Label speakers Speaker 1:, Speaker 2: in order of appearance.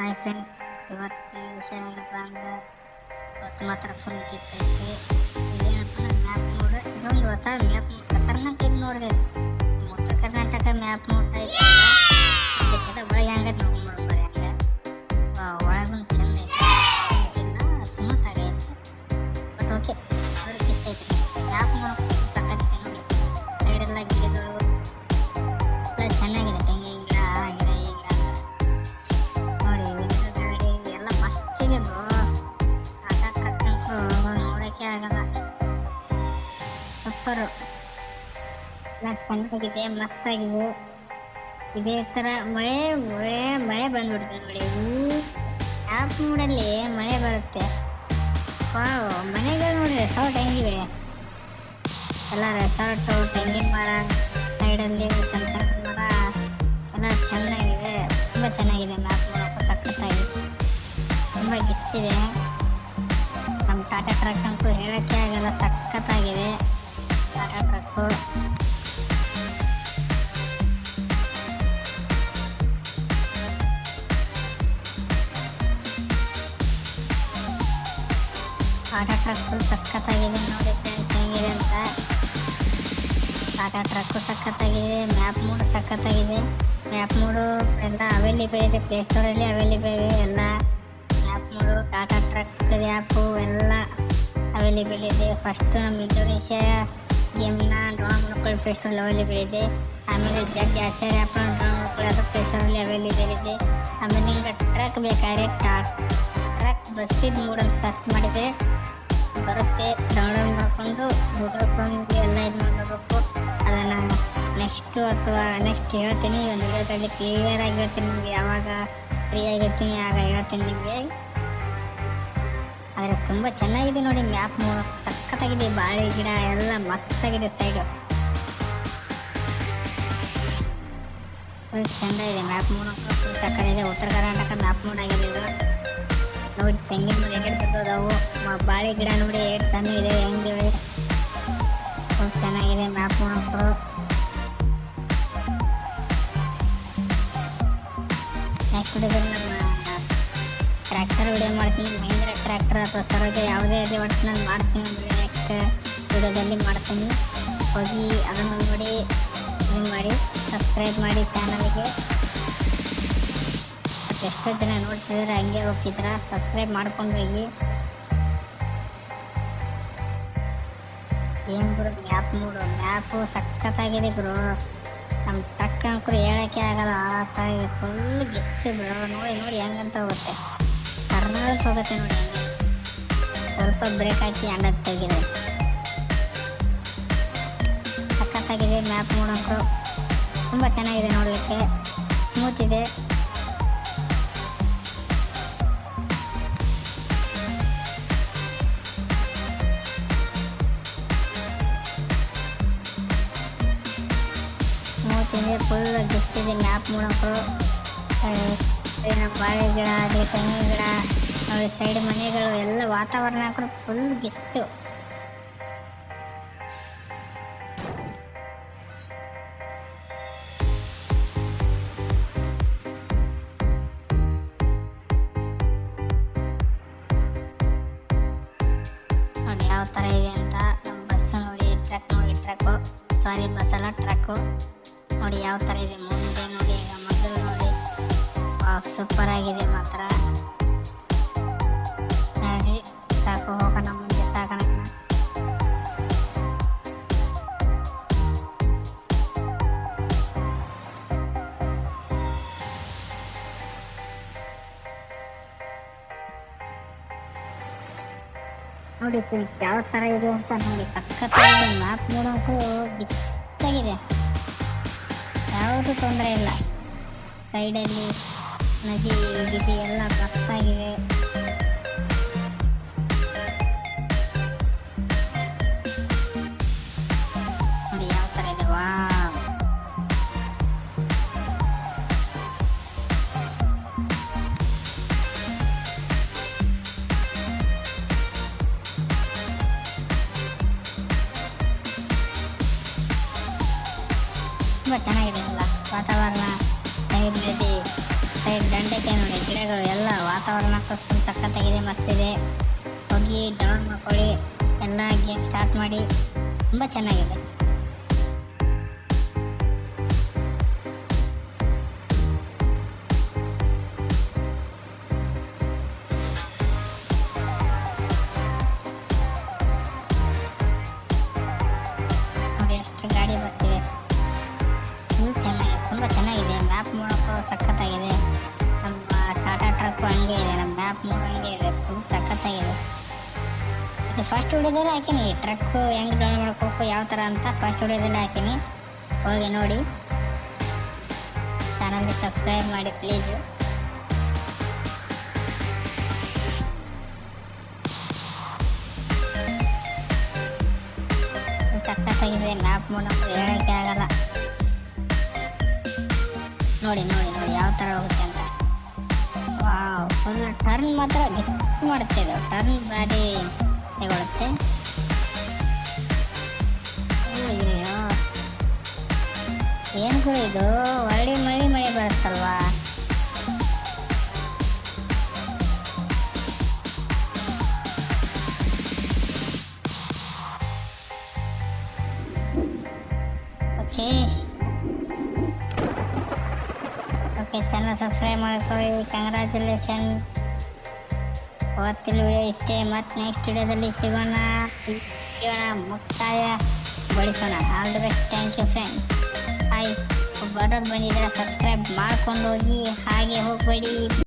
Speaker 1: Hi friends, ಇವತ್ತಿನ ವಿಷಯ ಏನಪ್ಪ ಅಂದ್ರೆ ಇವತ್ತು ಮಾತ್ರ ಫುಲ್ ಕಿಚ್ಚೈತಿ. ಇದೇನಪ್ಪ ಅಂದ್ರೆ ಮ್ಯಾಪ್ ಮೋಡ್. ಇದೊಂದು ಹೊಸ ಮ್ಯಾಪ್ ಖತರ್ನಾಕ್ ಐತಿ ನೋಡ್ರಿ. ಉತ್ತರ ಕರ್ನಾಟಕ ಮ್ಯಾಪ್ ಮೋಡ್ ಐತಿ. ಕಿಚ್ಚದ ಒಳಗೆ ಹೆಂಗೈತಿ ನೋಡ್ಕೊಂಡು ಬರೀ ಹಂಗೆ ಒಳಗೂ ಚೆಂದ ಐತಿ, ಸ್ಮೂತ್ ಆಗೈತಿ. ಬಟ್ ಓಕೆ, ನೋಡಿ ಕಿಚ್ಚೈತಿ ಮ್ಯಾಪ್ ಮೋಡ್ ಸಕ್ಕತ್ತೈತಿ ನೋಡಿ. ಸೈಡೆಲ್ಲ ಗಿಡಗಳು ಎಲ್ಲ ಚೆನ್ನಾಗಿದೆ, ತೆಂಗಿನ ಗಿಡ ಆ ಗಿಡ ಈ ಗಿಡ ನೋಡಿ. ಗಾಡಿ ಎಲ್ಲ ಮಸ್ತ್ ಇದೆ ಬ್ರೋ. ಟಾಟಾ ಟ್ರಕ್ ಅಂತೂ ನೋಡೋಕ್ಕೆ ಆಗಲ್ಲ, ಸೂಪರು, ಎಲ್ಲ ಚೆನ್ನಾಗಿದೆ, ಮಸ್ತಾಗಿದೆ. ಇದೇ ಥರ ಮಳೆ ಮಳೆ ಮಳೆ ಬಂದ್ಬಿಡ್ತದೆ ನೋಡಿ. ಆ್ಯಪ್ ಮೋಡಲ್ಲಿ ಮಳೆ ಬರುತ್ತೆ. ವಾವ್, ಮನೆಗಳು ನೋಡಿ ರೆಸಾರ್ಟ್ ಹೆಂಗಿವೆ, ಎಲ್ಲ ರೆಸಾರ್ಟು, ತೆಂಗಿನ ಮರ, ಸೈಡಲ್ಲಿ ಸಣ್ಣ ಸಣ್ಣ ಮರ ಎಲ್ಲ ಚೆನ್ನಾಗಿದೆ, ತುಂಬ ಚೆನ್ನಾಗಿದೆ. ಮ್ಯಾಪ್ ನೋಡೋಕೆ ಸಖತ್ತಾಗಿ ತುಂಬ ಗಿಚ್ಚಿದೆ. ನಮ್ಮ ಟಾಟಾ ಟ್ರಕ್ ಅಂತೂ ಹೇಳೋಕ್ಕೆ ಆಗಲ್ಲ, ಸಖತ್ತಾಗಿದೆ Tata truck. Tata truck full ಸಖತ್ತಾಗಿದೆ ನೋಡಿ ಫ್ರೆಂಡ್ಸ್, ಹೆಂಗಿದೆ ಅಂತ. ಟಾಟಾ ಟ್ರಕ್ಕು ಸಖತ್ತಾಗಿದೆ, ಮ್ಯಾಪ್ ಮೋಡ್ ಸಖತ್ತಾಗಿದೆ. ಮ್ಯಾಪ್ ಮೋಡು ಎಲ್ಲ ಅವೈಲೇಬಲ್ ಇದೆ, ಪ್ಲೇಸ್ಟೋರಲ್ಲಿ ಅವೈಲೇಬಲ್ ಇದೆ ಎಲ್ಲ map mode. Tata truck app ಎಲ್ಲ ಅವೈಲೇಬಲ್ ಇದೆ. ಫಸ್ಟು ನಮ್ಮ ಇಂಡೋನೇಷ್ಯಾ ಗೇಮ್ನ ಡ್ರಾ ಮಾಡ್ಕೊಳ್ಳೋ ಪ್ಲೇಸ್ಟೋರಲ್ಲಿ ಅವೈಲೇಬಲ್ ಇದೆ. ಆಮೇಲೆ ಜಗ್ ಆಚಾರ್ಯ ಆ್ಯಪ್ನ ಡ್ರಾ ಮಾಡ್ಕೊಳ್ಳೋದು ಪ್ಲೇಸ್ಟೋರಲ್ಲಿ ಅವೈಲೇಬಲ್ ಇದೆ. ಆಮೇಲೆ ನಿಮ್ಗೆ ಟ್ರಕ್ ಬೇಕಾದ್ರೆ ಟ್ರಕ್ ಬಸ್ಸಿದ ಮೂಡನ್ನು ಸರ್ಚ್ ಮಾಡಿದರೆ ಬರುತ್ತೆ. ಡೌನ್ಲೋಡ್ ಮಾಡಿಕೊಂಡು ಹುಡುಕೊಂಡು ಎಲ್ಲ ಇದು ಮಾಡಬೇಕು. ಅದನ್ನು ನೆಕ್ಸ್ಟ್ ಹೇಳ್ತೀನಿ, ಒಂದು ವಿಡಿಯೋದಲ್ಲಿ ಕ್ಲಿಯರ್ ಆಗಿ ಹೇಳ್ತೀನಿ ನಿಮಗೆ. ಯಾವಾಗ ಫ್ರೀ ಆಗಿರ್ತೀನಿ ಆಗ ಹೇಳ್ತೀನಿ ನಿಮಗೆ. ಆದರೆ ತುಂಬ ಚೆನ್ನಾಗಿದೆ ನೋಡಿ, ಮ್ಯಾಪ್ ನೋಡೋಕೆ ಸಖತ್ತಾಗಿದೆ. ಬಾಳೆ ಗಿಡ ಎಲ್ಲ ಮಸ್ತಾಗಿದೆ, ಸೈಡು ಫುಲ್ ಚೆಂದ ಇದೆ. ಮ್ಯಾಪ್ ನೋಡೋಕೆ ಫುಲ್ ಸಕ್ಕತ್ತಾಗಿದೆ. ಉತ್ತರ ಕರ್ನಾಟಕ ಮ್ಯಾಪ್ ಮೋಡ್ ಆಗಿದೆ ಇದು ನೋಡಿ. ತೆಂಗಿನ ಮರ ಹೆಂಗೆ ಬಿದ್ದೋದವು, ಬಾಳೆ ಗಿಡ ನೋಡಿ ಎಷ್ಟು ಚೆನ್ನಾಗಿದೆ, ಹೆಂಗಿವೆ ಫುಲ್ ಚೆನ್ನಾಗಿದೆ ಮ್ಯಾಪ್ ನೋಡೋಕೆ. ನೆಕ್ಸ್ಟ್ ವಿಡಿಯೋದಲ್ಲಿ ನಮ್ಮ ಟ್ರ್ಯಾಕ್ಟರ್ ವಿಡಿಯೋ ಮಾಡ್ತೀನಿ. ಮಹೀಂದ್ರ ಟ್ರ್ಯಾಕ್ಟರ್ ಅಥವಾ ಸರೋಜ ಯಾವುದೇ ಅದೇ ಒಟ್ಟು ನಾನು ಮಾಡ್ತೀನಿ ಅಂದರೆ ನೆಕ್ಸ್ಟ್ ವಿಡಿಯೋದಲ್ಲಿ ಮಾಡ್ತೀನಿ. ಹೋಗಿ ಅದನ್ನು ನೋಡಿ ಇದು ಮಾಡಿ, ಸಬ್ಸ್ಕ್ರೈಬ್ ಮಾಡಿ ಚಾನಲ್ಗೆ. ಮತ್ತು ಎಷ್ಟೋ ಜನ ನೋಡ್ತಿದ್ರೆ ಹಂಗೆ ಹೋಗ್ತಿದ್ರ, ಸಬ್ಸ್ಕ್ರೈಬ್ ಮಾಡ್ಕೊಂಡು ಹೋಗಿ. ಏನು ಬ್ರೋ ಮ್ಯಾಪ್ ಮೂಡು, ಮ್ಯಾಪು ಸಖತ್ತಾಗಿದೆ ಬ್ರೋ. ನಮ್ಮ ಟ್ರಕ್ ಅಂಕರು ಹೇಳೋಕ್ಕೆ ಆಗಲ್ಲ, ಆ ಥರ ಇದೆ, ಫುಲ್ ಗಿಚ್ಚು ಬ್ರೋ. ನೋಡಿ ನೋಡಿ ಹೆಂಗಂತ ಹೋಗುತ್ತೆ, ಕರ್ನಾಟಕ ಹೋಗುತ್ತೆ ನೋಡಿ ಹಂಗೆ. ಸ್ವಲ್ಪ ಬ್ರೇಕ್ ಹಾಕಿ ಹಂಡ ತೆಗಿದೆ, ಸಖತ್ತಾಗಿದೆ ಮ್ಯಾಪ್ ನೋಡೋಕೆ. ತುಂಬ ಚೆನ್ನಾಗಿದೆ ನೋಡಲಿಕ್ಕೆ, ಸ್ಮೂತ್ ಇದೆ. ಫುಲ್ ಗಿಚ್ಚಿದೆ ಮ್ಯಾಪ್ ನೋಡೋಕೆ. ಬಾಳೆ ಗಿಡ ಆಗಲಿ, ತೆಂಗಿನ ಗಿಡ ನೋಡಿ, ಸೈಡ್ ಮನೆಗಳು ಎಲ್ಲ ವಾತಾವರಣ ಹಾಕೊಂಡು ಫುಲ್ ಗಿಚ್ಚು. ನೋಡಿ ಯಾವ ಥರ ಇದೆ ಅಂತ. ನಮ್ಮ ಬಸ್ಸು ನೋಡಿ, ಟ್ರಕ್ಕು ಸಾರಿ ಬಸ್ ಅಲ್ಲ ಟ್ರಕ್ಕು ನೋಡಿ ಯಾವ ಥರ ಇದೆ ಮುಂದೆ ನೋಡಿ. ಈಗ ಮೊದಲು ನೋಡಿ ಸೂಪರ್ ಆಗಿದೆ ಮಾತ್ರ ನೋಡಿ. ಸಾಕು, ಹೋಗೋಣ ಮುಂದೆ ಸಾಗೋಣ. ನೋಡಿ ಫ್ರೆಂಡ್ಸ್ ಯಾವ ಥರ ಇದೆ ಅಂತ ನೋಡಿ, ಸಖತ್ತಾಗಿದೆ ಮ್ಯಾಪ್ ನೋಡೋಕ್ಕೂ ಗಿಚ್ಚಾಗಿದೆ, ಯಾವುದೂ ತೊಂದರೆ ಇಲ್ಲ. ಸೈಡಲ್ಲಿ ನದಿ ಗಿದಿ ಎಲ್ಲ ಮಸ್ತಾಗಿದೆ. ನೋಡಿ ಯಾವ ಥರ ಇದೆ, ವಾವ್. ತುಂಬ ಚೆನ್ನಾಗಿದೆ ಅಲ್ಲ ವಾತಾವರಣ. ಸೈಡ್ ನದಿ, ಸೈಡ್ ದಂಡೆಗೆ ನೋಡಿ ಗಿಡಗಳು ಎಲ್ಲ ಸಖತ್ತಾಗಿದೆ, ಮಸ್ತಿದೆ. ಹೋಗಿ ಡೌನ್ಲೋಡ್ ಮಾಡ್ಕೊಳ್ಳಿ, ಎಲ್ಲ ಗೇಮ್ ಸ್ಟಾರ್ಟ್ ಮಾಡಿ, ತುಂಬ ಚೆನ್ನಾಗಿದೆ. ನೋಡಿ ಎಷ್ಟು ಗಾಡಿ ಬರ್ತಿದೆ, ತುಂಬ ಚೆನ್ನಾಗಿದೆ. ಮ್ಯಾಪ್ ನೋಡೋಕ್ಕೂ ಸಖತ್ತಾಗಿದೆ. ನಮ್ಮ ಟಾಟಾ ಟ್ರಕ್ ಹಂಗೆ ಇದೆ, ನಮ್ಮ ಮ್ಯಾಪ್ ಮೋಡ್ ಹಂಗೆ ಇದೆ, ಫುಲ್ ಸಖತ್ತಾಗಿದೆ. ಫಸ್ಟ್ ವಿಡಿಯೋದಲ್ಲಿ ಹಾಕಿನಿ ಟ್ರಕ್ ಹೆಂಗೆ ಡೌನ್ಲೋಡ್ ಮಾಡ್ಕೋಬೇಕು ಯಾವ ಥರ ಅಂತ, ಫಸ್ಟ್ ವಿಡಿಯೋದಲ್ಲಿ ಹಾಕಿನಿ, ಹೋಗಿ ನೋಡಿ. ಚಾನಲ್ಗೆ ಸಬ್ಸ್ಕ್ರೈಬ್ ಮಾಡಿ ಪ್ಲೀಸು. ಸಖತ್ತಾಗಿದೆ, ಮ್ಯಾಪ್ ಮೂಲಕ ಹೇಳೋಕ್ಕೆ ಆಗಲ್ಲ. ನೋಡಿ ನೋಡಿ ನೋಡಿ ಯಾವ ಥರ ಹೋಗುತ್ತೆ ಅಂತ. ವಾವ್, ಫುಲ್ ಟರ್ನ್ ಮಾತ್ರ ಗಿಫ್ಟ್ ಮಾಡುತ್ತೆ ಇದು, ಟರ್ನ್ ಬಾರಿ ತಗೊಳುತ್ತೆ. ಅಯ್ಯೋ ಏನು ಕೂಡ ಇದು, ಒಳ್ಳೆ ಮಳೆ ಬರುತ್ತಲ್ವಾ. ಓಕೆ ಚಾನಲ್ ಸಬ್ಸ್ಕ್ರೈಬ್ ಮಾಡ್ಕೊಳ್ಳಿ. ಕಂಗ್ರ್ಯಾಚುಲೇಷನ್. ಇವತ್ತಿನ ವಿಡಿಯೋ ಇಷ್ಟೇ, ಮತ್ತು ನೆಕ್ಸ್ಟ್ ವಿಡಿಯೋದಲ್ಲಿ ಸಿಗೋಣ, ಮುಕ್ತಾಯಗೊಳಿಸೋಣ. All the best, thank you friends. Hi, ಬರೋದು ಬಂದಿದ್ರೆ ಸಬ್ಸ್ಕ್ರೈಬ್ ಮಾಡ್ಕೊಂಡು ಹೋಗಿ, ಹಾಗೆ ಹೋಗಬೇಡಿ.